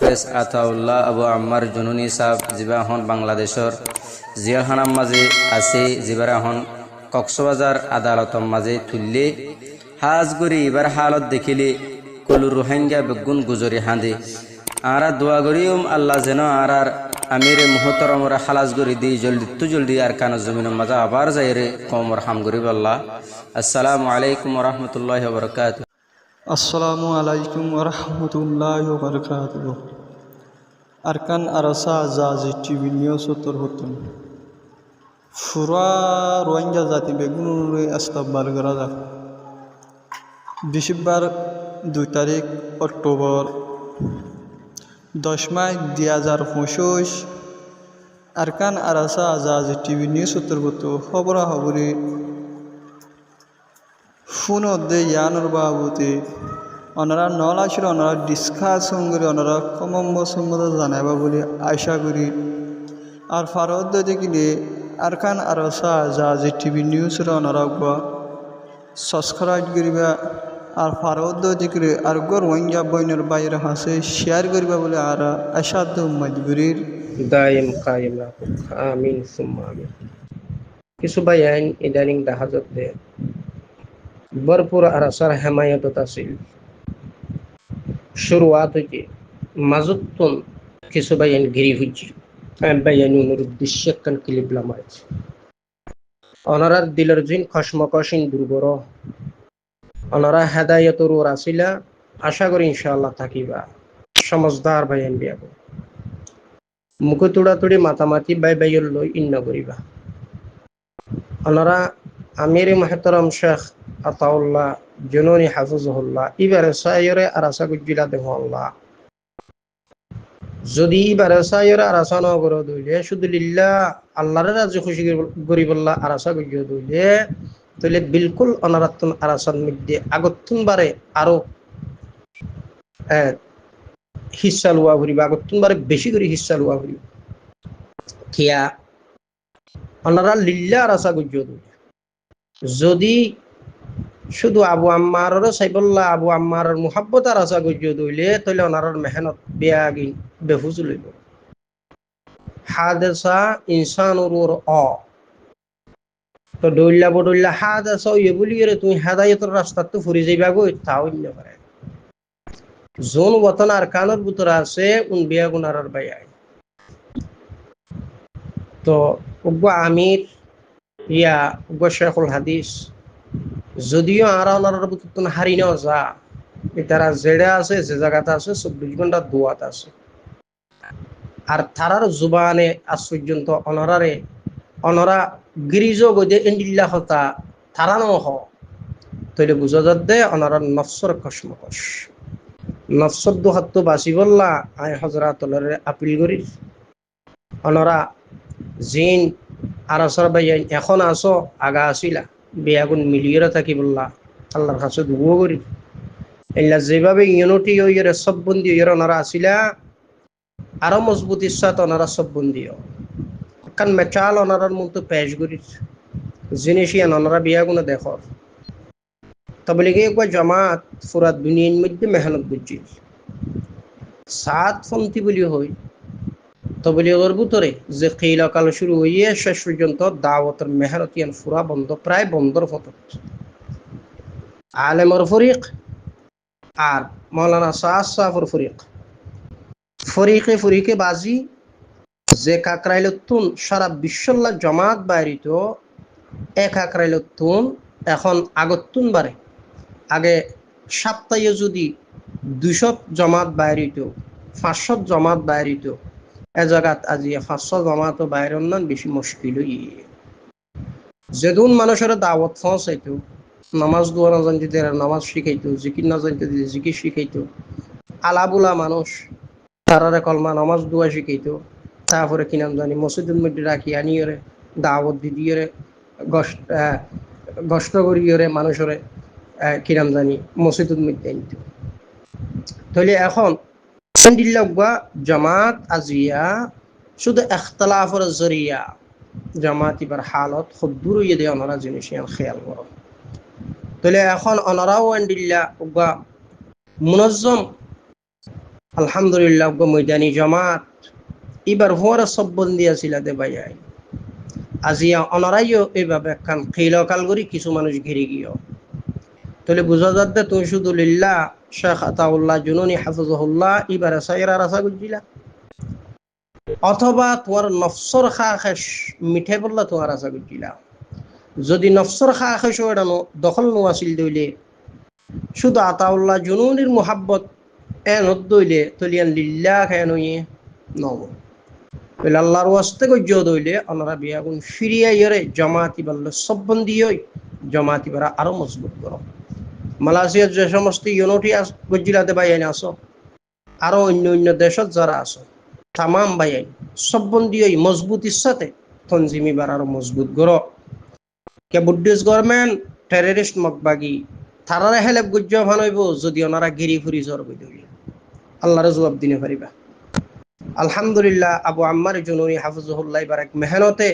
হাফেজ আতাউল্লাহ আবু আম্মার জুনুনি সাহেব যিবা এখন বাংলাদেশর জিয়াখানার মাঝে আছে, যিবাৰ এখন কক্সবাজার আদালতর মাঝে তুললে হাজ করি এবার হালত দেখিলে কলু রোহিঙ্গা বেগুন গুজরি হাঁদে আরা দোয়া করিম আল্লাহ যেন আর আমিরে মুহতরমরা খালাস করি দিই জলদি আর কান জমিনের মাঝে আবার যাই রে কমর হাম করিব আল্লাহ। আসসালামু আলাইকুম রহমতুল্লাহ বরকাত। আসসালামু আলাইকুম ওরহমতুল্লাহ বরকাতুহ। আরকান আরসা জাজি টিভি নিউজ উত্তর হতুন ফুরা রোহিঙ্গা জাতি বেগুনুরে আস্তাববার করা যাক। বৃহস্পতিবার 2 তারিখ অক্টোবর 10 মাস 2025 আরকান আরসা জাজি টিভি নিউজ উত্তর হতো খবরা খবরে ফোন অধ্যে ইয়ানোর বাবুতে ওনারা নল আসলে ওনারা ডিসকাশন করে ওনারা কমম্বসম্মত জানাইবা বলে আশা করি। আর ফারদ দেখিলে আরকান আরসা জাজি টিভি নিউজের ওনারা সাবস্ক্রাইব করিবা আর ফারদ দেখিলে আর গর ওয়াইঙ্গা বইনের বাইরে হাসে শেয়ার করিবা বলে আর আশাদ মজবুরির দাইম কায়েম রাখুক, আমিন সুম্মা আমিন। কিছু বায়ান ইদানিং দেখা যাচ্ছে ভরপুর আরাসার হেমায়তত আছিল। শুরুয়াত হইতে মাজুত্তন কিছু বায়ান গিরি হইছে। বায়ানুর উদ্দেশ্য কান ক্লিবলা মারছে অনারার দিলের জিন খসমকশিন দুর্বর অনারা হেদায়তর ওর আসিলা। আশা করি ইনশাআল্লাহ থাকিবা সমজদার বায়ান বিয়াব মুখে তুড়াতুড়ি মাতামাতি বাইর লই ইন্ন করিবা। ওনারা আমির মুহতারাম শেখ আতাউল্লাহ জুনুনি হাফিজুল্লাহ ইবারে সায়রে আরাসা গুজিলা দেহল্লাহ যদি ইবারে সায়রে আরাসা ন করে দইলে শুধু লিল্লাহ আল্লাহর রাজি খুশি গরিবল্লাহ আরাসা গুজিয়ে দইলে তাহলে বিলকুল অনারাত্তুন আরাসার মধ্যে আগতুন বারে আরো হিস্সা লওয়া ভরিবা, আগতুন বারে বেশি করে হিস্সা লওয়া ভরিবা। কিয়া ওনারা লিল্লা আরাসা গুজিয়ে দইলে যদি শুধু আবু আম্মারর সাইবল্লাহ আবু আম্মারর মুহাব্বত আরাসা গুজিয়ে দইলে তাহলে ওনার মেহনত বেয়াগি বেফুজুল হইব। হাদেসা ইনসানুর তো দইল্লা বদইল্লা হাদেসা ইয়ে বলি রে তুমি হেদায়তের রাস্তা তো ফুরি যাইবা গো তাও ইন্ন পারে জোন ওতন আর কানের ভিতরে আছে উন বিয়া গুনার বাইয়াই। তো উগ্র আমির ইয়া উগ্র শেখুল হাদিস যদিও আর ওনার ভিতর হারি নেওয়া যা তারা জেডে আছে যে জায়গাতে আছে 24 ঘন্টা দোয়াত আছে আর তারার জুবানে আজ পর্যন্ত অনরা গিরিজ গদে ইন্দিল্লা হতা তারা নহ তৈরি বুঝা যাচ্ছে অনরার নফসর কসমকস নফসর দুহাত বাঁচিবল্লা আই হজরাতলের আপিল করি অনরা জিন আরাসর বাইয়াই এখন আসো আগা আসিলা বেয়াগুন মিলিয়ে থাকি বললা আল্লাহর কাছে দুবো করি এল্লা যেভাবে ইউনিটি হইরে সব বন্দি হইরে ওনারা আসিলা আরো মজবুত ইচ্ছাত ওনারা সব বন্দিও কারণ মেচাল ওনারার মতো পেশ করি জিনিসই ওনারা বিয়াগুনে দেখো তবে লিগে একবার জামাত পুরা দুনিয়ার মধ্যে মেহনত বুঝছি সাত ফন্তি বলি হই তবে লিগর ভিতরে যে কিলাকাল শুরু হইয়ে শেষ পর্যন্ত দাওয়াতের মেহনতিয়ান ফুরা বন্ধ প্রায় বন্ধর ফটক আলেমর ফরিক আর মৌলানা সাফর ফরিকে বাজি যে কাকরাইলতুন সারা বিশ্বল্লা জমাত বাইরিত এক কাকরাইলতুন এখন আগতুন বারে আগে সপ্তাহে যদি 200 জমাত বাইরিত 500 জমাত বাইরিত এ জায়গাত আজি 500 জমাত বাইরন না বেশি মুশকিল যেদুন মানুষের দাওয়াত পৌঁছাইতো নামাজ দোয়া না জানতে নামাজ শিখাইতো জিকির না জানতে জিকির শিখাইতো আলাবুলা মানুষ তারারে কলমা নামাজ দোয়া শিখাইতো তারপরে কি নাম জানি মসজিদের মধ্যে রাখি আনিয়ে দাওয়াত দিয়ে গষ্ট করিয়ে মানুষের কি নাম জানি মসজিদের মধ্যে আনিত তাহলে এখন জামাত আজিয়া শুধু এখতলাফের জরিয়া জামাত এবার হালত খুব দূর হইয়ে দেয় ওনারা জিনিস খেয়াল করো তাহলে এখন ওনারাও আন্ডিল্লা মুনজ্জম আলহামদুলিল্লাহ ময়দানি জমাত এবার হওয়ার সব বন্দি আসিলাতে বাইয়াই আজিয়া অনারাইও এইভাবে একখান খিলকাল করি কিছু মানুষ ঘিরে গিয়েও তাহলে বুঝা যাচ্ছে তুমি শুধু লিল্লাহ শেখ আতাউল্লাহ জুনুনি হাফিজুল্লাহ এবারে সাইরা রাসা গুজিলা অথবা তোমার নফসর খা খেস মিঠে বললা তোমার রাসা গুজিলা যদি নফসর খা খেস ওড়ানো দখল নোয়াছিল দইলে শুধু আতাউল্লাহ জুনুনির মোহাব্বত এন দইলে তলিয়ান লিল্লাহ খেন নব আল্লাহর ওয়াস্তে গজ্য দইলে ওনারা বিয়াগুন ফিরিয়া ইয়রে জমাতি বললে সব বন্দি হই জমাতি বারা আরো মজবুত করো মালয়েশিয়ার যে সমস্ত ইউনিটি গজ্জিলাতে বাইয়াইন আসো আরো অন্য অন্য দেশত যারা আসো তামাম বাইয়াইন সব বন্দি হই মজবুতির সাথে তনজিমি বার আরো মজবুত করো কে বুদ্ধিস্ট গভর্নমেন্ট টেররিস্ট মকবাগি তারারে হেলেপ গজ্য ভানইব যদি ওনারা গিরি ফুরি জর বই দইলে আল্লাহর জবাব দিনে পারিবা আলহামদুলিল্লাহ আবু আম্মার জুনুনি হাফিজুল্লাহ বারাক মেহনতে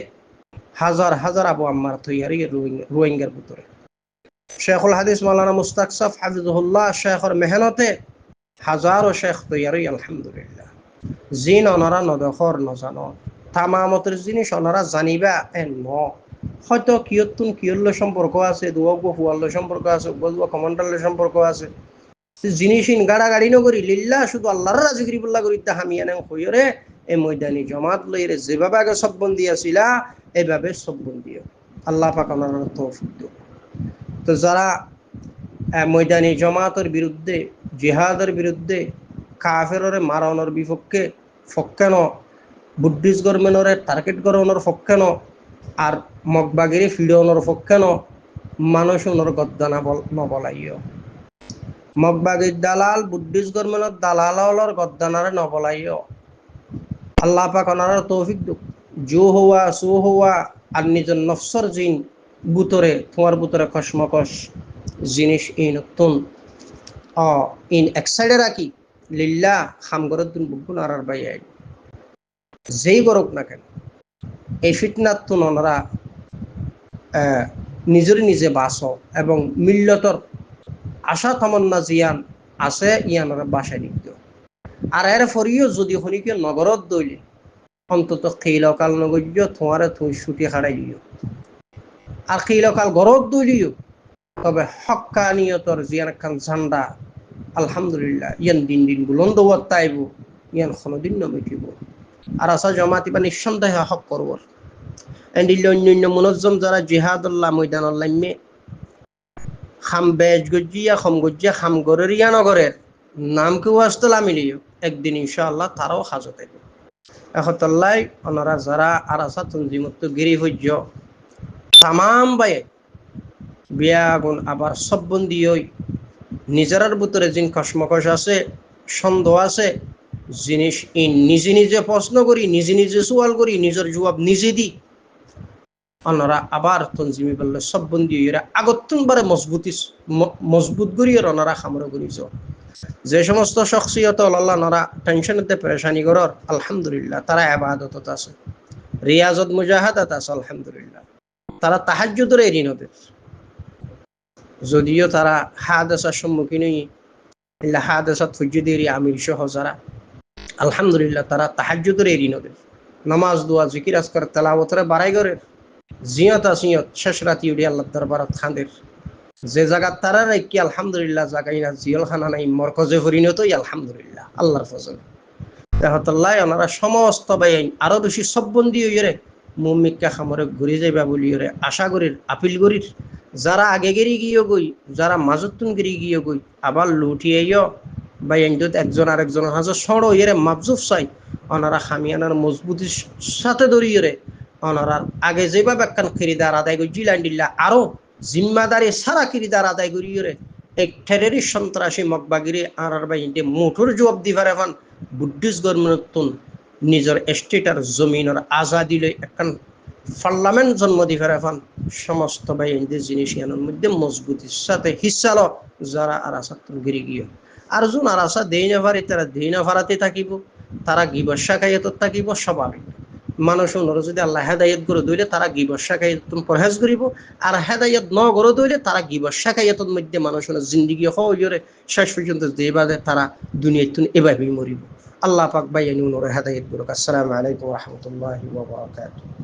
হাজার হাজার আবু আম্মার তৈয়ারি রোহিঙ্গার ভিতরে শেখুল হাদিস মাওলানা মুস্তাক সাফ হাফিজুল্লাহ শেখর মেহনতে হাজারো শেখ তৈয়ারি আলহামদুলিল্লাহ জিন অনারা নদখর নজানো তামামতের জিনিস অনারা জানিবা ন হয়তো কিয়তুন কিয়ল্য সম্পর্ক আছে দুয়াগ্য ফুয়াল্য সম্পর্ক আছে বলবো কমান্ডারের সম্পর্ক আছে জিনিসিন গাড়াগাড়ি নগরী লিল্লা শুধু আল্লাহর রাজিগিরি বল্লা করি হামিয়ানে হইরে এই ময়দানি জমাত লইরে যেভাবে আগে সব বন্দি আসিলা এইভাবে সব বন্দি আল্লাহ পাক ওনার তৌফিক দিও তো যারা ময়দানি জমাতের বিরুদ্ধে জিহাদের বিরুদ্ধে কাফেররে মারানোর বিপক্ষে ফক্কেন বুদ্ধিস্ট গভর্নমেন্টরে টার্গেট করানোর ফক্কেন আর মগবাগিরি ফিডানোর ফক্কেন মানুষ ওনার গদ্দানা নবলাইও মগবাগির দালাল বুদ্ধিস্ট গভর্নমেন্টের দালালর গদ্দানারে নবলাইও আল্লাহ পাক ওনার তৌফিক দিও জো হওয়া সো হওয়া আর নিজের নফসর জিন বুতরে তোমার বুতরে কসমকস জিনিস ইন নতুন ইন এক সাইডে রাখি লিল্লা খামগরের দিন বুকুন আর বাইয়াই যেই গরক না কেন এই ফিতনাত তুন ওনারা নিজের নিজে বাস এবং মিল্লতর আশা তমন্না জিয়ান আছে ইয়ানোর বাসায় নিত আর এর ফরিও যদি শনিকে নগরত দইলে অন্তত খেইলকাল নগর্য তোমারে তুই ছুটি হারাই দিও আর খেইলকাল গরত দইলিও তবে হক্কানিয়তর জিয়ান খান ঝান্ডা আলহামদুলিল্লাহ ইয়ান দিন দিন বুলন্দ তাইব ইয়ান কোনোদিন নমিটিব আর আসা জমাতি বা নিঃসন্দেহে হক করবর এন্ডিল অন্য মুনজ্জম যারা জিহাদুল্লাহ ময়দানুল্লাহ খাম বেজ গজ্জিয়া খম গজ্জিয়া খাম গরের ইয়া নগরের নাম কেউ আসতলা মিলিও একদিন ইনশাআল্লাহ তারাও হাজতে এখতল্লাই ওনারা যারা আর আসা তঞ্জিমত গিরি হজ্য তামাম বায়ে বিয়া গুণ আবার সব বন্দি হই নিজের ভিতরে যিন কসমকস আছে সন্দেহ আছে জিনিস নিজে নিজে প্রশ্ন করি নিজে নিজে সওয়াল করি নিজের জবাব নিজে দি ওনারা আবার তঞ্জিমি বললে সব বন্দি হইরা আগতুন বারে মজবুত করি ওনারা খামর করিছ যে সমস্ত শখসিয়ত আল্লাহ ওনারা টেনশনতে পেরেশানি করার আলহামদুলিল্লাহ তারা ইবাদতত আছে রিয়াজত মুজাহাদাত আছে আলহামদুলিল্লাহ তারা তাহাজ্জুদের এরিন হবে যদিও তারা হাদাসার সম্মুখীন ইল্লা হাদাসাত ফুজুদেরি আমির সহ যারা আলহামদুলিল্লাহ তারা তাহাজ্জুদের এরিন হবে নামাজ দোয়া জিকির আজকার তেলাওয়াতরে বাড়াই করে জিয়ত আসিয়ত শেষ রাতি উঠে আল্লাহ দরবারত খাঁদের যে জায়গা তারা রাখি আলহামদুলিল্লাহ জায়গায় না জিয়ল খানা নাই মরকজে পরিণতই আলহামদুলিল্লাহ আল্লাহর ফজল তেহতাল্লাহ ওনারা সমস্ত বাইন আরো বেশি সব বন্দি হইরে মুমিক্কা খামরে ঘুরে যাইবা বলি আশা করির আপিল করির যারা আগে গেরি গিয়ে গই যারা মাজতুন গেরি গিয়ে গই আবার লুটিয়েও বাইন একজন আরেকজন হাজার সড় ইয়ে মাবজুফ চাই ওনারা খামিয়ানার মজবুতির সাথে দড়িয়ে ওনারা আগে যেভাবে একখান খিরিদার আদায় করি জিলান্ডিল্লা আরো জিম্মাদারি সারা খিরিদার আদায় করিয়ে এক টেররিস্ট সন্ত্রাসী মকবাগিরি আর বাইনটে মোটর জবাব দিবার এখন বুদ্ধিস্ট গভর্নমেন্ট নিজের স্টেটার জমিনের আজাদি লই একখান পার্লামেন্ট জন্ম দিবার এখন সমস্ত বাইনদের জিনিস এর মধ্যে মজবুতির সাথে হিসালো যারা আর আসাদ গিরি গিয়ে আর যোন আর আসা দেই না পারে তারা দেই না ভাড়াতে থাকিব তারা গিবসা খাইয়ে তো থাকিব স্বাভাবিক মানুষ ওনারা যদি আল্লাহ হেদায়ত করে দইলে তারা গিবর শাখায়ত পরহেজ করিব, আর হেদায়ত ন করে দইলে তারা গিবর শাখায়তের মধ্যে মানুষ ওনার জিন্দগি হইরে শেষ পর্যন্ত যে বাদে তারা দুনিয়ায় এভাবেই মরিব। আল্লাহ পাক বাইয়ানি ওনারা হেদায়ত করুক। আসসালামু আলাইকুম ওয়া রাহমাতুল্লাহি ওয়া বারাকাতুহু।